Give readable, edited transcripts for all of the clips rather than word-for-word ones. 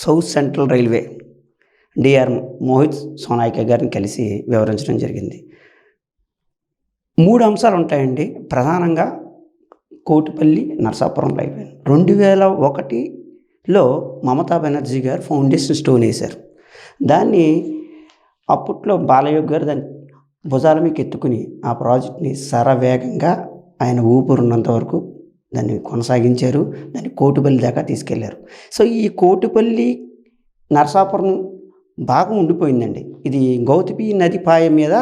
South Central Railway DR Mohit Sonaika గారిని కలిసి వివరించడం జరిగింది. 3 అంశాలు ఉంటాయండి. ప్రధానంగా కోటిపల్లి నరసాపురం రైల్వే 2001లో మమతా బెనర్జీ గారు ఫౌండేషన్ స్టోన్ వేశారు. దాన్ని అప్పట్లో బాలయోగి గారు దాన్ని భుజాల మీకు ఎత్తుకుని ఆ ప్రాజెక్ట్ని శరవేగంగా ఆయన ఊపిరున్నంత వరకు దాన్ని కొనసాగించారు. దాన్ని కోటిపల్లి దాకా తీసుకెళ్లారు. సో ఈ కోటిపల్లి నరసాపురం భాగం ఉండిపోయిందండి. ఇది గౌతమి నదిపాయ మీద,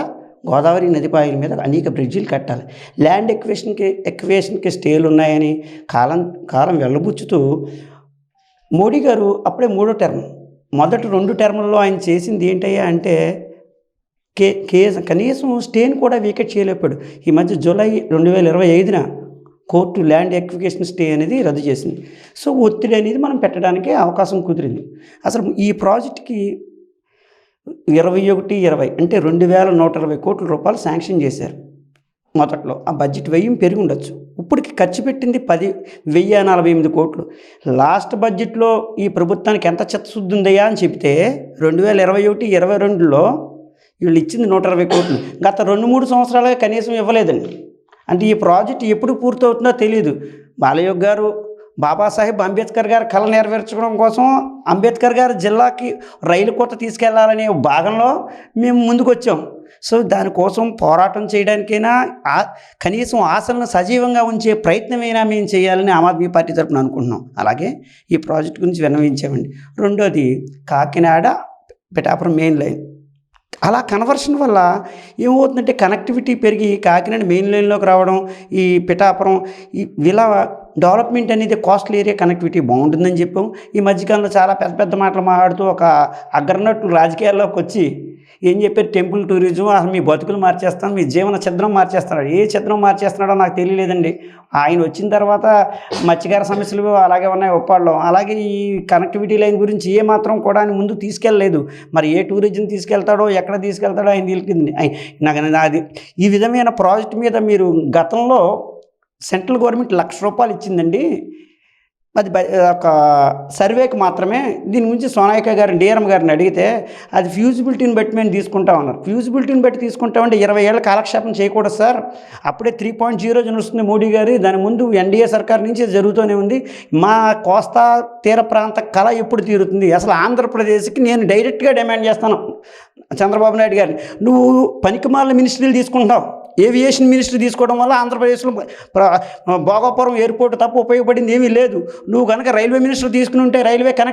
గోదావరి నదిపాయల మీద అనేక బ్రిడ్జిలు కట్టాలి. ల్యాండ్ ఎక్వేషన్కి స్టేలు ఉన్నాయని కాలం వెళ్ళబుచ్చుతూ మోడీ గారు అప్పుడే 3వ టర్మ్, మొదటి 2 టర్ముల్లో ఆయన చేసింది ఏంటయ్యా అంటే కనీసం స్టేని కూడా వీకెట్ చేయలేకపోయాడు. ఈ మధ్య జూలై 2025న కోర్టు ల్యాండ్ ఎక్వికేషన్ స్టే అనేది రద్దు చేసింది. సో ఒత్తిడి అనేది మనం పెట్టడానికి అవకాశం కుదిరింది. అసలు ఈ ప్రాజెక్ట్కి 21-20 అంటే 2120 కోట్ల రూపాయలు శాంక్షన్ చేశారు. మొదట్లో ఆ బడ్జెట్ వ్యయం పెరిగి ఉండొచ్చు. ఇప్పటికి ఖర్చు పెట్టింది 1048 కోట్లు. లాస్ట్ బడ్జెట్లో ఈ ప్రభుత్వానికి ఎంత చిత్తశుద్ధి ఉందయ్యా అని చెప్తే 2021-22లో వీళ్ళు ఇచ్చింది 120 కోట్లు. గత 2-3 సంవత్సరాలుగా కనీసం ఇవ్వలేదండి. అంటే ఈ ప్రాజెక్ట్ ఎప్పుడు పూర్తవుతుందో తెలియదు. బాలయోగి గారు బాబాసాహెబ్ అంబేద్కర్ గారి కళ నెరవేర్చడం కోసం అంబేద్కర్ గారి జిల్లాకి రైలు కోత తీసుకెళ్లాలనే భాగంలో మేము ముందుకు వచ్చాం. సో దానికోసం పోరాటం చేయడానికైనా కనీసం ఆశలను సజీవంగా ఉంచే ప్రయత్నమైనా మేము చేయాలని ఆమ్ ఆద్మీ పార్టీ తరఫున అనుకుంటున్నాం. అలాగే ఈ ప్రాజెక్ట్ గురించి విన్నవించామండి. రెండోది కాకినాడ పిఠాపురం మెయిన్ లైన్. అలా కన్వర్షన్ వల్ల ఏమవుతుందంటే కనెక్టివిటీ పెరిగి కాకినాడ మెయిన్ లైన్లోకి రావడం, ఈ పిఠాపురం ఇలా డెవలప్మెంట్ అనేది కోస్టల్ ఏరియా కనెక్టివిటీ బాగుంటుందని చెప్పాం. ఈ మధ్యకాలంలో చాలా పెద్ద పెద్ద మాటలు మాట్లాడుతూ ఒక అగ్రనట్లు రాజకీయాల్లోకి వచ్చి ఏం చెప్పారు, టెంపుల్ టూరిజం అసలు మీ బతుకులు మార్చేస్తాను, మీ జీవన చిత్రం మార్చేస్తున్నాడు. ఏ చిత్రం మార్చేస్తున్నాడో నాకు తెలియలేదండి. ఆయన వచ్చిన తర్వాత మత్స్యకార సమస్యలు అలాగే ఉన్నాయి ఉప్పాడలో. అలాగే ఈ కనెక్టివిటీ లైన్ గురించి ఏమాత్రం కూడా ఆయన ముందు తీసుకెళ్ళలేదు. మరి ఏ టూరిజం తీసుకెళ్తాడో ఎక్కడ తీసుకెళ్తాడో ఆయన తెలిసింది. నాకు అది ఈ విధమైన ప్రాజెక్ట్ మీద మీరు గతంలో సెంట్రల్ గవర్నమెంట్ ₹1,00,000 ఇచ్చిందండి. అది ఒక సర్వేకి మాత్రమే. దీని గురించి సోనాయిక గారిని డిఆర్ఎం గారిని అడిగితే అది ఫ్యూజిబిలిటీని బట్టి మేము తీసుకుంటా ఉన్నారు. ఫ్యూజిబిలిటీని బట్టి తీసుకుంటామంటే 20 ఏళ్ళ కాలక్షేపం చేయకూడదు సార్. అప్పుడే 3.0 వస్తుంది మోడీ గారి. దాని ముందు ఎన్డీఏ సర్కార్ నుంచి జరుగుతూనే ఉంది. మా కోస్తా తీర ప్రాంత కళ ఎప్పుడు తీరుతుంది? అసలు ఆంధ్రప్రదేశ్కి నేను డైరెక్ట్గా డిమాండ్ చేస్తాను చంద్రబాబు నాయుడు గారిని. నువ్వు పనికిమాలిన మినిస్ట్రీలు తీసుకుంటావు. ఏవియేషన్ మినిస్ట్రీ తీసుకోవడం వల్ల ఆంధ్రప్రదేశ్లో భోగాపురం ఎయిర్పోర్ట్ తప్ప ఉపయోగపడింది ఏమీ లేదు. నువ్వు కనుక రైల్వే మినిస్టర్ తీసుకుని ఉంటే రైల్వే కనెక్ట్